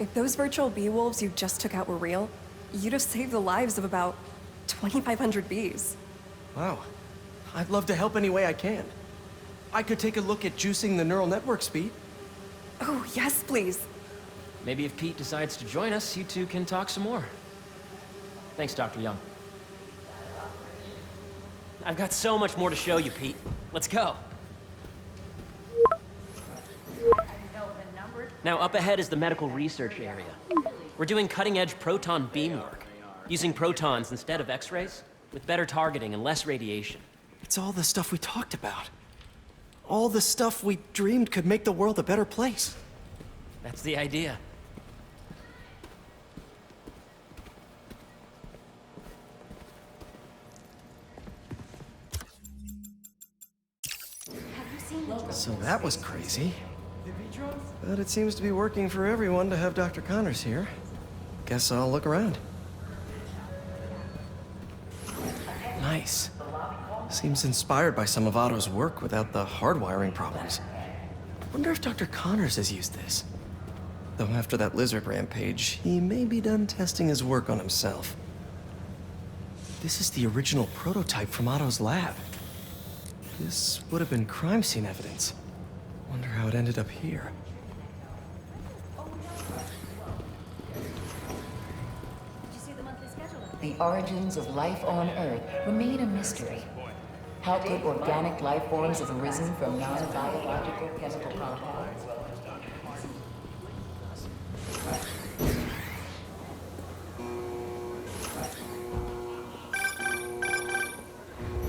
If those virtual bee wolves you just took out were real, you'd have saved the lives of about 2,500 bees. Wow. I'd love to help any way I can. I could take a look at juicing the neural network speed. Oh, yes, please. Maybe if Pete decides to join us, you two can talk some more. Thanks, Dr. Young. I've got so much more to show you, Pete. Let's go. Now, up ahead is the medical research area. We're doing cutting-edge proton beam work, using protons instead of X-rays, with better targeting and less radiation. It's all the stuff we talked about. All the stuff we dreamed could make the world a better place. That's the idea. So that was crazy. But it seems to be working for everyone to have Dr. Connors here. Guess I'll look around. Nice. Seems inspired by some of Otto's work without the hardwiring problems. Wonder if Dr. Connors has used this. Though after that lizard rampage, he may be done testing his work on himself. This is the original prototype from Otto's lab. This would have been crime scene evidence. Wonder how it ended up here. The origins of life on Earth remain a mystery. How could organic life forms have arisen from non-biological chemical compounds?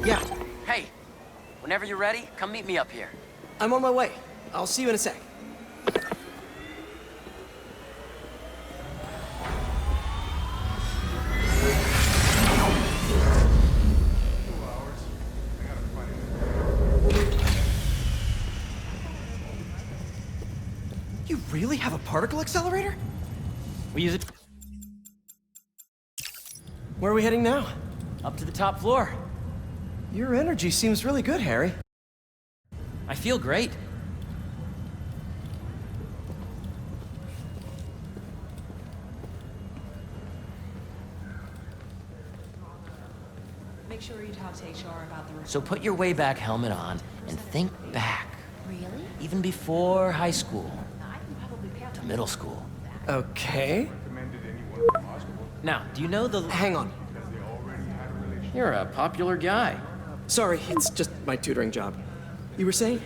Yeah, Hey, whenever you're ready, come meet me up here. I'm on my way. I'll see you in a sec. You really have a particle accelerator? We use it Where are we heading now? up to the top floor. Your energy seems really good, Harry. I feel great. Make sure you talk to HR about the So put your way back helmet on and think back. Really? Even before high school I can probably pay off to middle school. Okay. Now, do you know the... Hang on. You're a popular guy. Sorry, it's just my tutoring job. You were saying?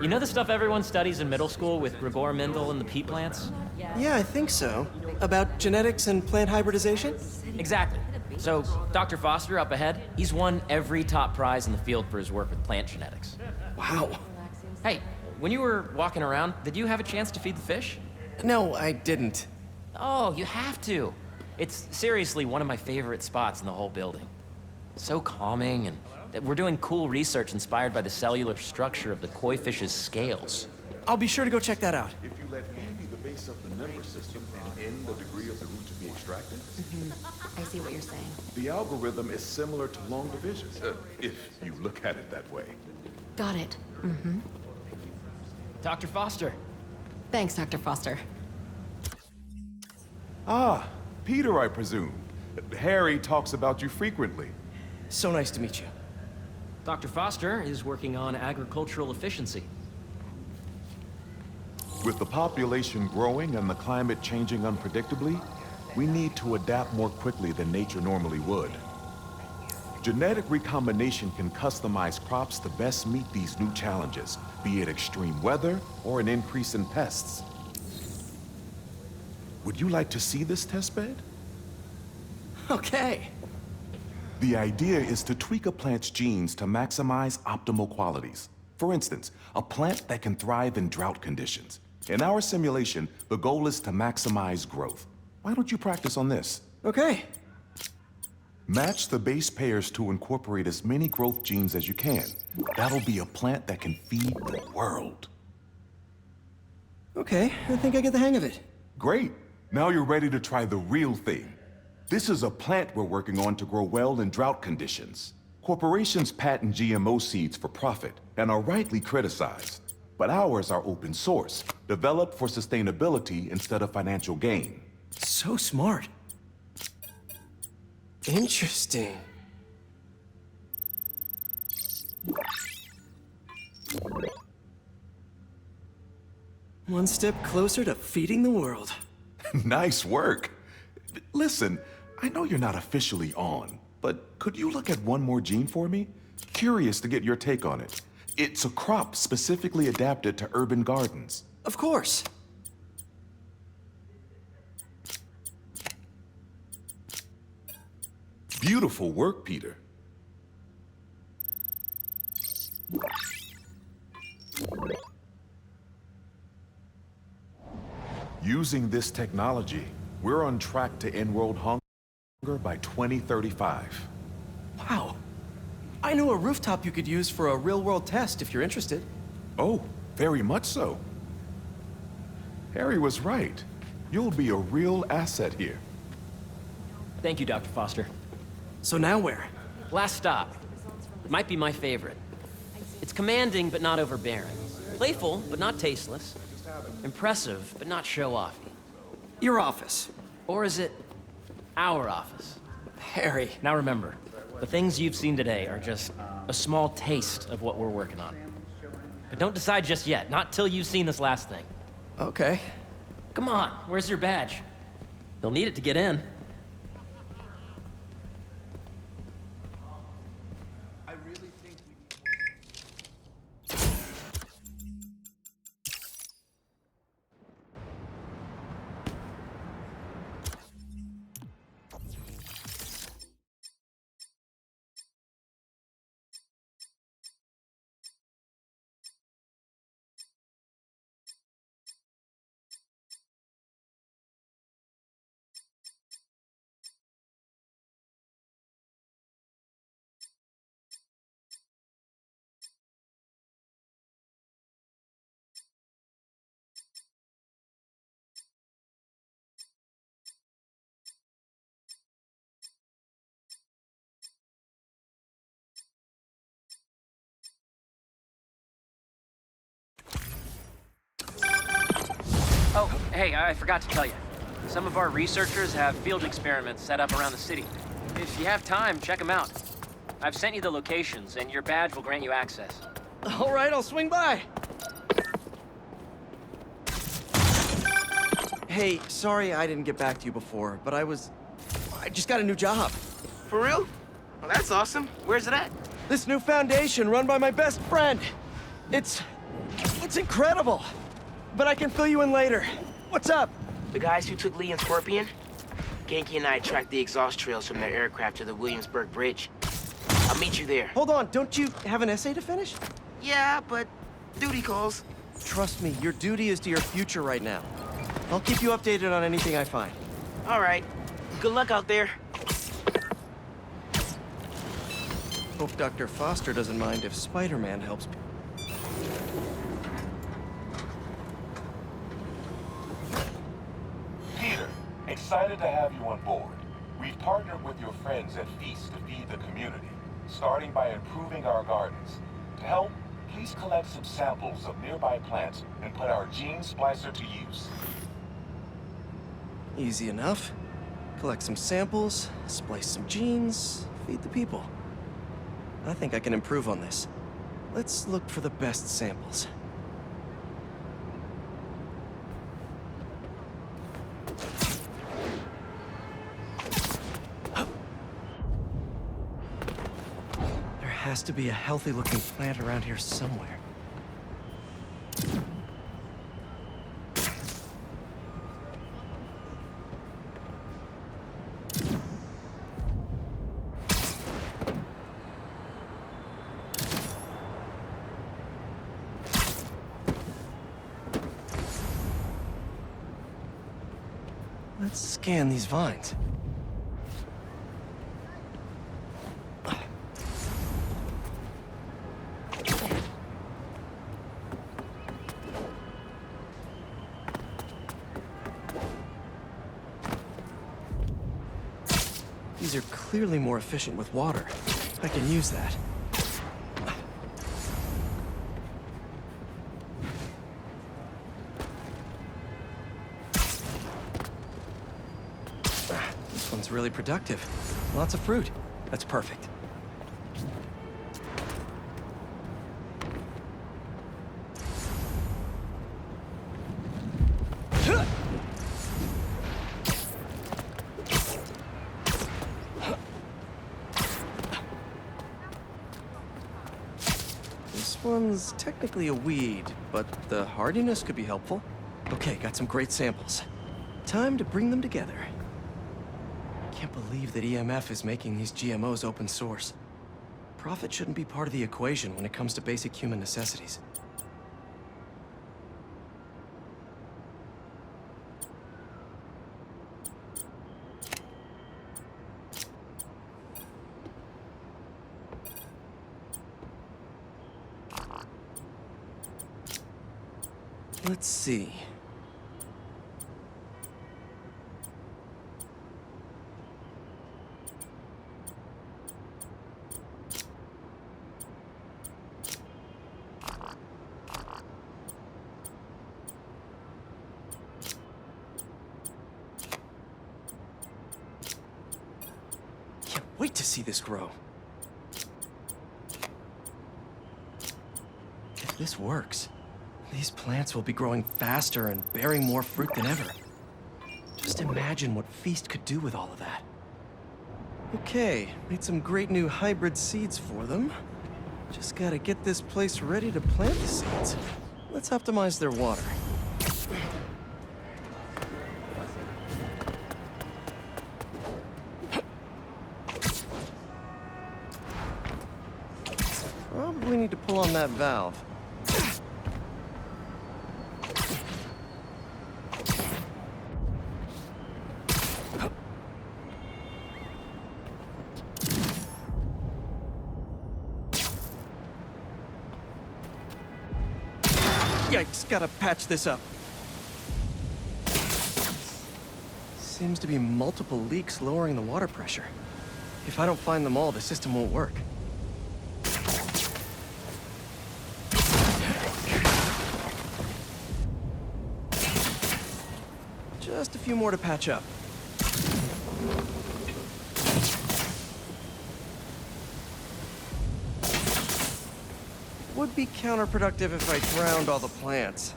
You know the stuff everyone studies in middle school with Gregor Mendel and the pea plants? Yeah, I think so. About genetics and plant hybridization? Exactly. So, Dr. Foster up ahead, he's won every top prize in the field for his work with plant genetics. Wow. Hey, when you were walking around, did you have a chance to feed the fish? No, I didn't. Oh, you have to. It's seriously one of my favorite spots in the whole building. So calming, and we're doing cool research inspired by the cellular structure of the koi fish's scales. I'll be sure to go check that out. If you let N be the base of the number system and N the degree of the root to be extracted, I see what you're saying. the algorithm is similar to long division, if you look at it that way. Got it. Dr. Foster. Thanks, Dr. Foster. Ah, Peter, I presume. Harry talks about you frequently. So nice to meet you. Dr. Foster is working on agricultural efficiency. With the population growing and the climate changing unpredictably, we need to adapt more quickly than nature normally would. Genetic recombination can customize crops to best meet these new challenges, be it extreme weather or an increase in pests. Would you like to see this testbed? Okay. The idea is to tweak a plant's genes to maximize optimal qualities. For instance, a plant that can thrive in drought conditions. In our simulation, the goal is to maximize growth. Why don't you practice on this? Okay. Match the base pairs to incorporate as many growth genes as you can. That'll be a plant that can feed the world. Okay, I think I get the hang of it. Great. Now you're ready to try the real thing. This is a plant we're working on to grow well in drought conditions. Corporations patent GMO seeds for profit and are rightly criticized. but ours are open source, developed for sustainability instead of financial gain. So smart. Interesting. One step closer to feeding the world. Nice work. Listen, I know you're not officially on, but could you look at one more gene for me? Curious to get your take on it. It's a crop specifically adapted to urban gardens. Of course. Beautiful work, Peter. Using this technology, we're on track to end world hunger by 2035. Wow. I know a rooftop you could use for a real-world test if you're interested. Oh, very much so. Harry was right. You'll be a real asset here. Thank you, Dr. Foster. So now where? Last stop. It might be my favorite. It's commanding, but not overbearing. Playful, but not tasteless. Impressive, but not show-offy. Your office. Or is it our office? Harry. Now remember, the things you've seen today are just a small taste of what we're working on. But don't decide just yet, not till you've seen this last thing. Okay. Come on, where's your badge? You'll need it to get in. Oh, hey, I forgot to tell you. Some of our researchers have field experiments set up around the city. If you have time, check them out. I've sent you the locations, and your badge will grant you access. All right, I'll swing by. Hey, sorry I didn't get back to you before, but I just got a new job. For real? Well, that's awesome. Where's it at? This new foundation run by my best friend. It's incredible. But I can fill you in later. What's up? The guys who took Lee and Scorpion? Genki and I tracked the exhaust trails from their aircraft to the Williamsburg Bridge. I'll meet you there. Hold on, don't you have an essay to finish? Yeah, but duty calls. Trust me, your duty is to your future right now. I'll keep you updated on anything I find. All right. Good luck out there. Hope Dr. Foster doesn't mind if Spider-Man helps. Peter, excited to have you on board. We've partnered with your friends at Feast to feed the community, starting by improving our gardens. To help, please collect some samples of nearby plants and put our gene splicer to use. Easy enough. Collect some samples, splice some genes, feed the people. I think I can improve on this. Let's look for the best samples. There has to be a healthy-looking plant around here somewhere. Let's scan these vines. These are clearly more efficient with water. I can use that. one's really productive. Lots of fruit. That's perfect. This one's technically a weed, but the hardiness could be helpful. Okay, got some great samples. Time to bring them together. Can't believe that EMF is making these GMOs open source. Profit shouldn't be part of the equation when it comes to basic human necessities. Let's see. Can't wait to see this grow. If this works, these plants will be growing faster and bearing more fruit than ever. Just imagine what Feast could do with all of that. Okay, made some great new hybrid seeds for them. Just gotta get this place ready to plant the seeds. Let's optimize their water. Probably need to pull on that valve. Yikes, gotta patch this up. Seems to be multiple leaks lowering the water pressure. If I don't find them all, the system won't work. Just a few more to patch up. Would be counterproductive if I drowned all the plants.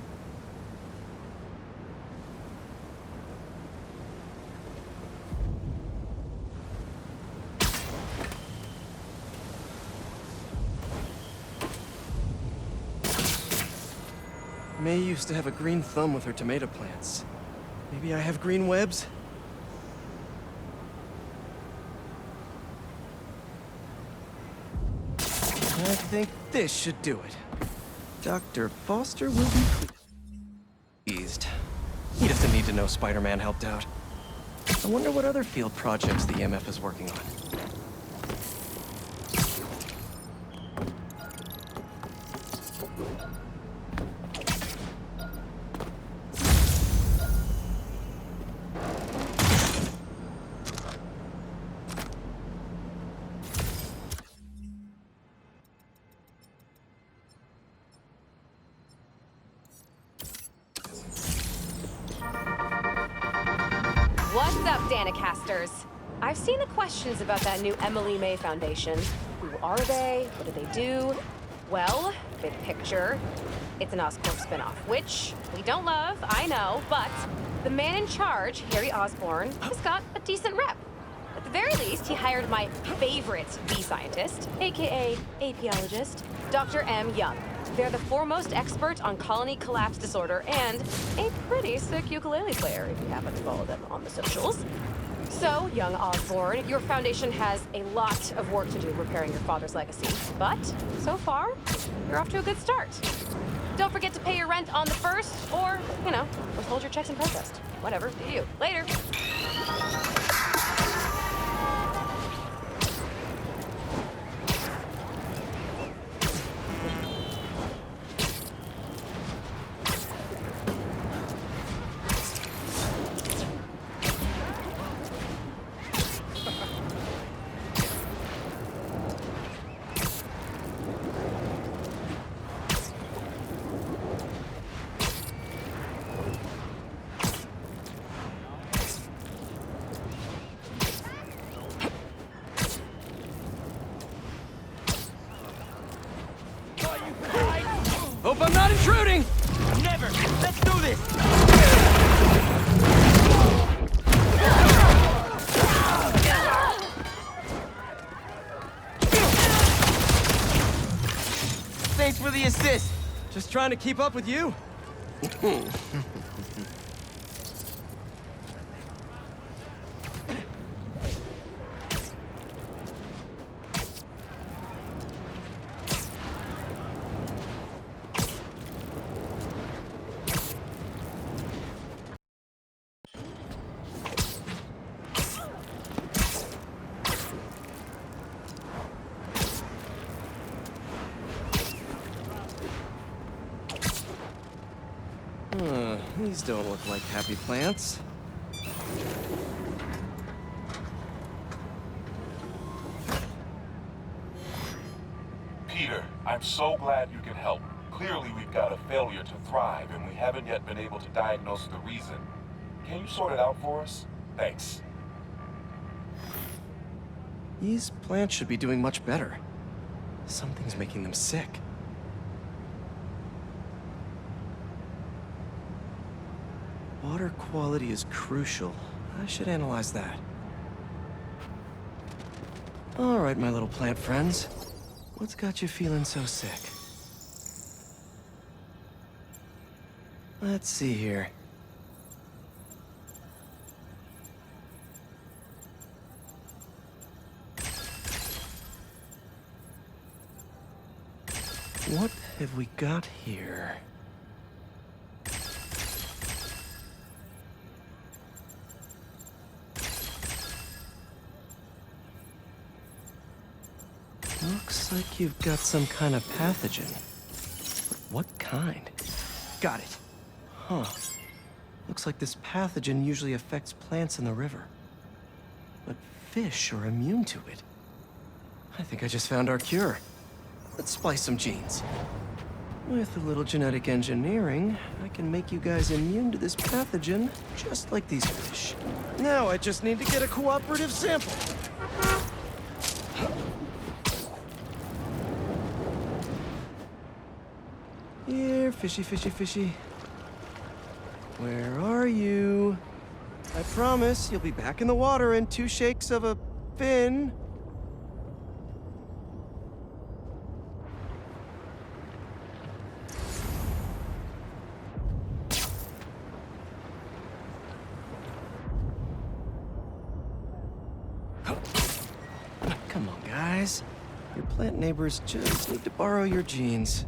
May used to have a green thumb with her tomato plants. Maybe I have green webs? I think this should do it. Dr. Foster will be pleased. He doesn't need to know Spider-Man helped out. I wonder what other field projects the EMF is working on. What's up, Danicasters? I've seen the questions about that new Emily May Foundation. Who are they? What do they do? Well, big picture, it's an Oscorp spinoff, which we don't love, I know, but the man in charge, Harry Osborn, has got a decent rep. At the very least, he hired my favorite bee scientist, aka apiologist, Dr. M. Young. They're the foremost expert on colony collapse disorder and a pretty sick ukulele player if you happen to follow them on the socials. So, young Osborn, your foundation has a lot of work to do repairing your father's legacy. But, so far, you're off to a good start. Don't forget to pay your rent on the 1st, or, withhold your checks in protest. Whatever, do you. Later. it! Thanks for the assist. Just trying to keep up with you. These don't look like happy plants. Peter, I'm so glad you can help. Clearly we've got a failure to thrive, and we haven't yet been able to diagnose the reason. Can you sort it out for us? Thanks. These plants should be doing much better. Something's making them sick. Water quality is crucial. I should analyze that. All right, my little plant friends. What's got you feeling so sick? Let's see here. What have we got here? Looks like you've got some kind of pathogen. But what kind? Got it. Huh. Looks like this pathogen usually affects plants in the river. But fish are immune to it. I think I just found our cure. Let's splice some genes. With a little genetic engineering, I can make you guys immune to this pathogen, just like these fish. Now I just need to get a cooperative sample. Here, fishy, fishy, fishy. Where are you? I promise you'll be back in the water in 2 shakes of a fin. Come on, guys. Your plant neighbors just need to borrow your genes.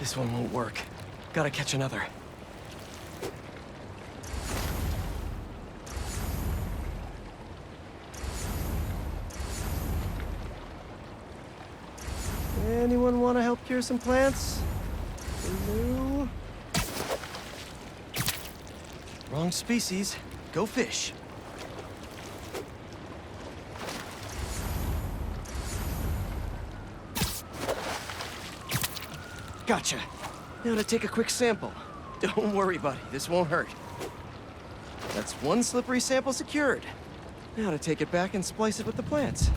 This one won't work. Gotta catch another. Anyone want to help cure some plants? Hello? Wrong species. Go fish. Gotcha. Now to take a quick sample. Don't worry, buddy. This won't hurt. That's 1 slippery sample secured. Now to take it back and splice it with the plants.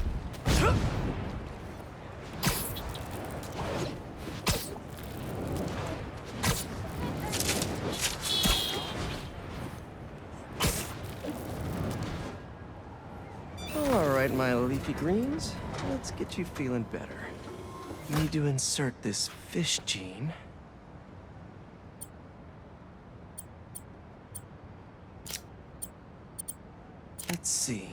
All right, my leafy greens. Let's get you feeling better. Need to insert this fish gene. Let's see.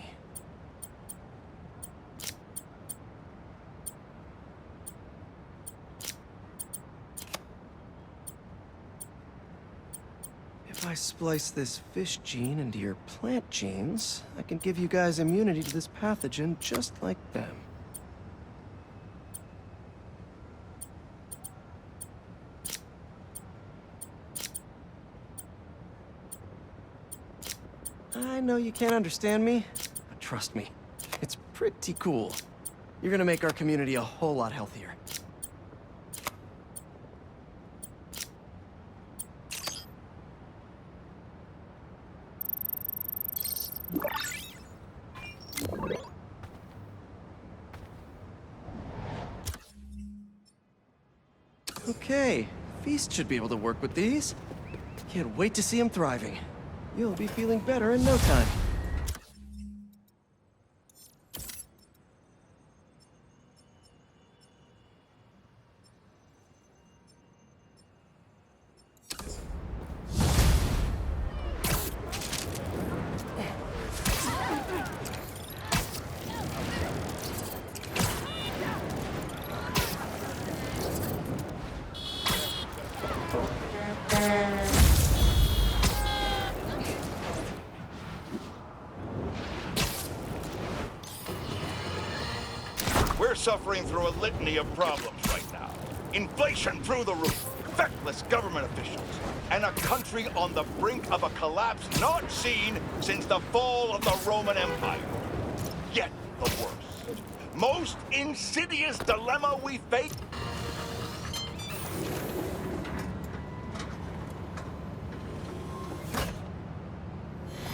If I splice this fish gene into your plant genes, I can give you guys immunity to this pathogen just like them. I know you can't understand me, but trust me, it's pretty cool. You're gonna make our community a whole lot healthier. Okay, Feast should be able to work with these. Can't wait to see him thriving. You'll be feeling better in no time. We're suffering through a litany of problems right now. Inflation through the roof, feckless government officials, and a country on the brink of a collapse not seen since the fall of the Roman Empire. Yet the worst, most insidious dilemma we face.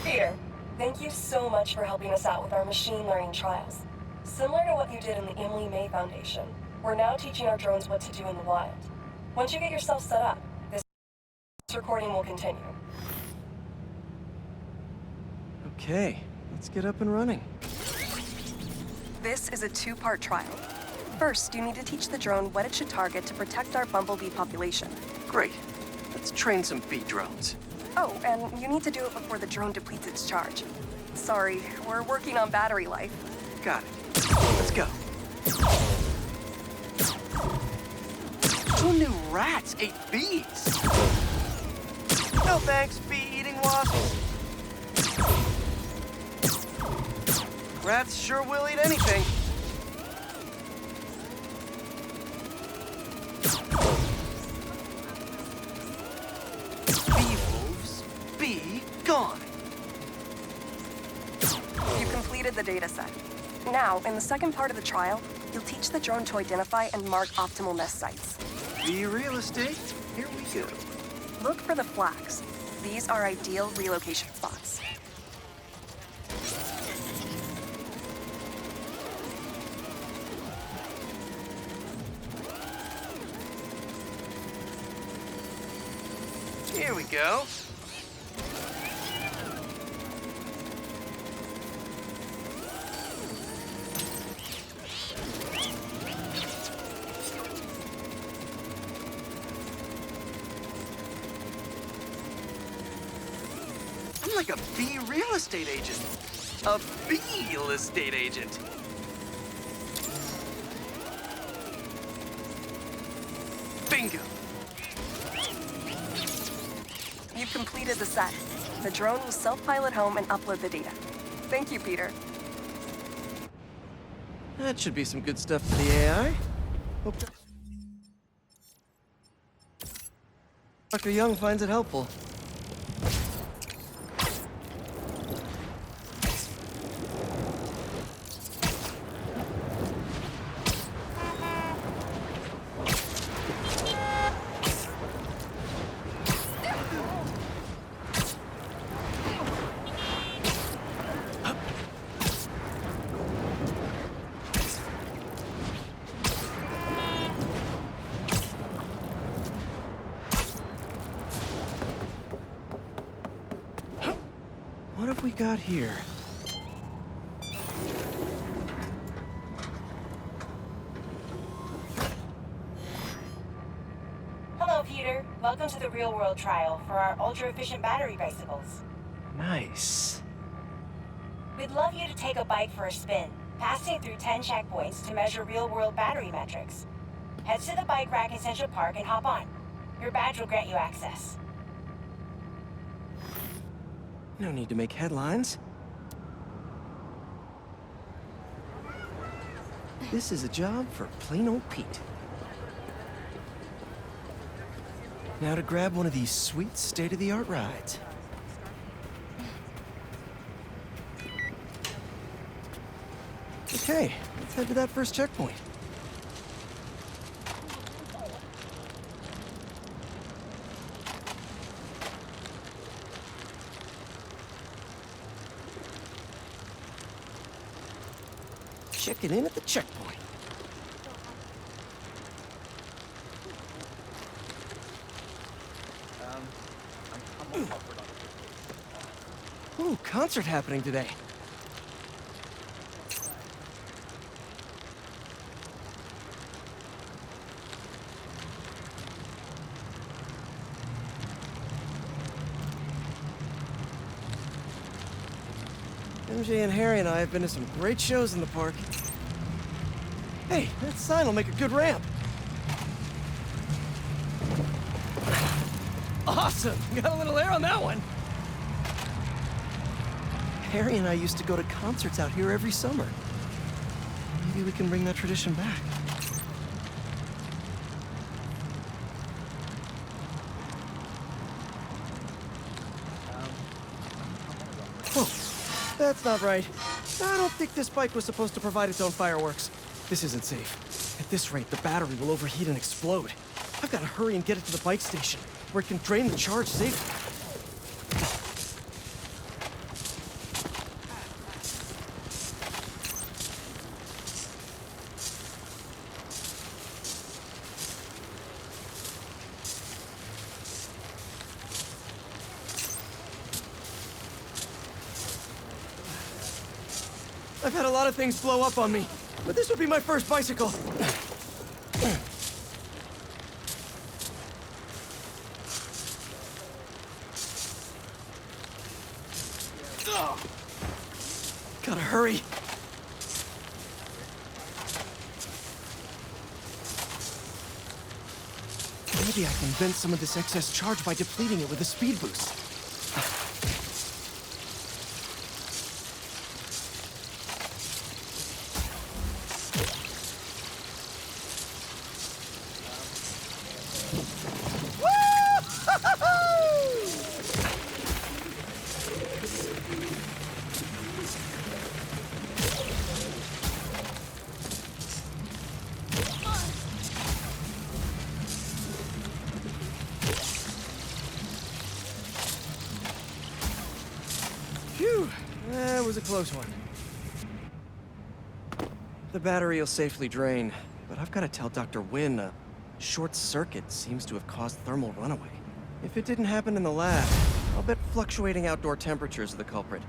Peter, thank you so much for helping us out with our machine learning trials. Similar to what you did in the Emily May Foundation, we're now teaching our drones what to do in the wild. Once you get yourself set up, this recording will continue. Okay, let's get up and running. This is a two-part trial. First, you need to teach the drone what it should target to protect our bumblebee population. Great. Let's train some bee drones. Oh, and you need to do it before the drone depletes its charge. Sorry, we're working on battery life. Got it. Let's go. Who knew rats ate bees? No thanks, bee-eating wasps. Rats sure will eat anything. Bee wolves, be gone. You completed the data set. Now, in the second part of the trial, you'll teach the drone to identify and mark optimal nest sites. Bee real estate, here we go. Look for the flags. These are ideal relocation spots. Here we go. I'm like a bee real estate agent. A bee real estate agent. Bingo. You've completed the set. The drone will self-pilot home and upload the data. Thank you, Peter. That should be some good stuff for the AI. Hope Dr. Young finds it helpful. What have we got here? Hello, Peter. Welcome to the real-world trial for our ultra-efficient battery bicycles. Nice. We'd love you to take a bike for a spin, passing through 10 checkpoints to measure real-world battery metrics. Head to the bike rack in Central Park and hop on. Your badge will grant you access. No need to make headlines. This is a job for plain old Pete. Now to grab one of these sweet state-of-the-art rides. Okay, let's head to that first checkpoint. Checking in at the checkpoint. Ooh, concert happening today. MJ and Harry and I have been to some great shows in the park. Hey, that sign will make a good ramp. Awesome! Got a little air on that one. Harry and I used to go to concerts out here every summer. Maybe we can bring that tradition back. Oh, that's not right. I don't think this bike was supposed to provide its own fireworks. This isn't safe. At this rate, the battery will overheat and explode. I've got to hurry and get it to the bike station, where it can drain the charge safely. I've had a lot of things blow up on me, but this would be my first bicycle. Gotta hurry. Maybe I can vent some of this excess charge by depleting it with a speed boost. Phew, that was a close one. The battery will safely drain, but I've got to tell Dr. Wynn a short circuit seems to have caused thermal runaway. If it didn't happen in the lab, I'll bet fluctuating outdoor temperatures are the culprit.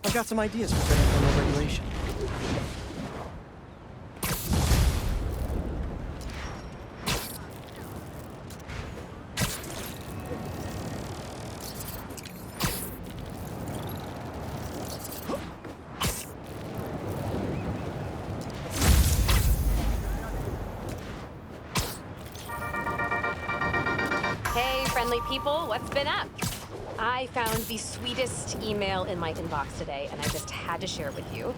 I've got some ideas for better thermal regulation. Hey, friendly people, what's been up? I found the sweetest email in my inbox today, and I just had to share it with you.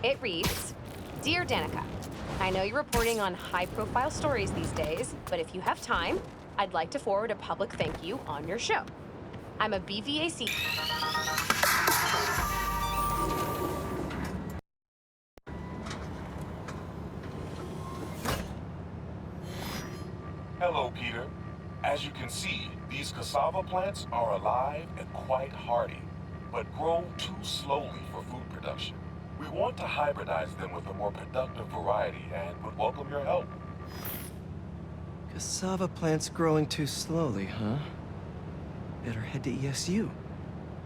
It reads, Dear Danica, I know you're reporting on high-profile stories these days, but if you have time, I'd like to forward a public thank you on your show. I'm a BVAC... Hello, Peter. As you can see, these cassava plants are alive and quite hardy, but grow too slowly for food production. We want to hybridize them with a more productive variety and would welcome your help. Cassava plants growing too slowly, huh? Better head to ESU.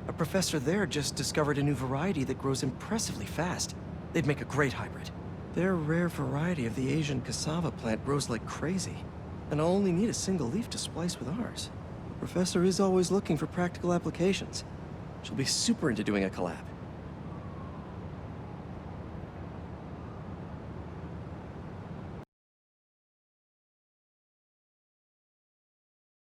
A professor there just discovered a new variety that grows impressively fast. They'd make a great hybrid. Their rare variety of the Asian cassava plant grows like crazy, and I'll only need a single leaf to splice with ours. The professor is always looking for practical applications. She'll be super into doing a collab.